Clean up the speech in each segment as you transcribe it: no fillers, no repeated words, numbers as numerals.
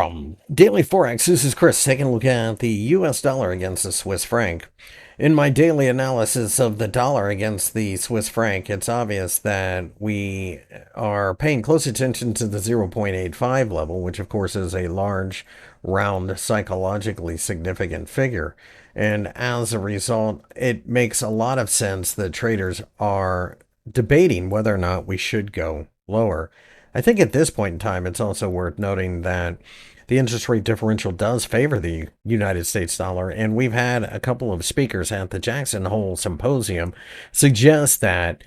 From Daily Forex, this is Chris taking a look at the US dollar against the Swiss franc. In my daily analysis of the dollar against the Swiss franc, it's obvious that we are paying close attention to the 0.85 level, which of course is a large, round, psychologically significant figure. And as a result, it makes a lot of sense that traders are debating whether or not we should go lower. I think at this point in time, it's also worth noting that the interest rate differential does favor the United States dollar, and we've had a couple of speakers at the Jackson Hole Symposium suggest that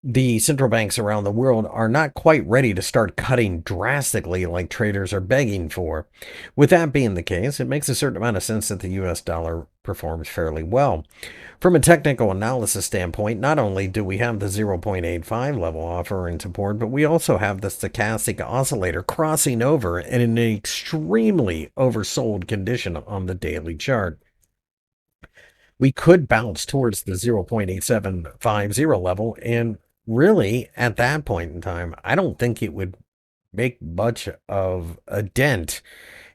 the central banks around the world are not quite ready to start cutting drastically like traders are begging for. With that being the case, it makes a certain amount of sense that the US dollar performs fairly well. From a technical analysis standpoint, not only do we have the 0.85 level offering support, but we also have the stochastic oscillator crossing over in an extremely oversold condition on the daily chart. We could bounce towards the 0.8750 level, and really, at that point in time, I don't think it would make much of a dent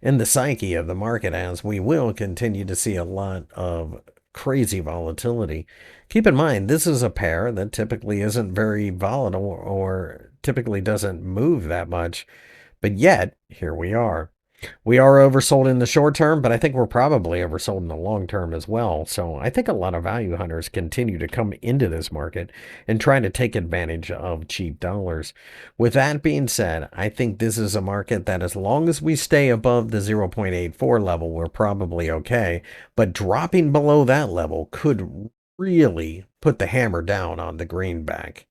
in the psyche of the market, as we will continue to see a lot of crazy volatility. Keep in mind, this is a pair that typically isn't very volatile or typically doesn't move that much, but yet, here we are. We are oversold in the short term, but I think we're probably oversold in the long term as well. So I think a lot of value hunters continue to come into this market and try to take advantage of cheap dollars. With that being said, I think this is a market that as long as we stay above the 0.84 level, we're probably okay. But dropping below that level could really put the hammer down on the greenback.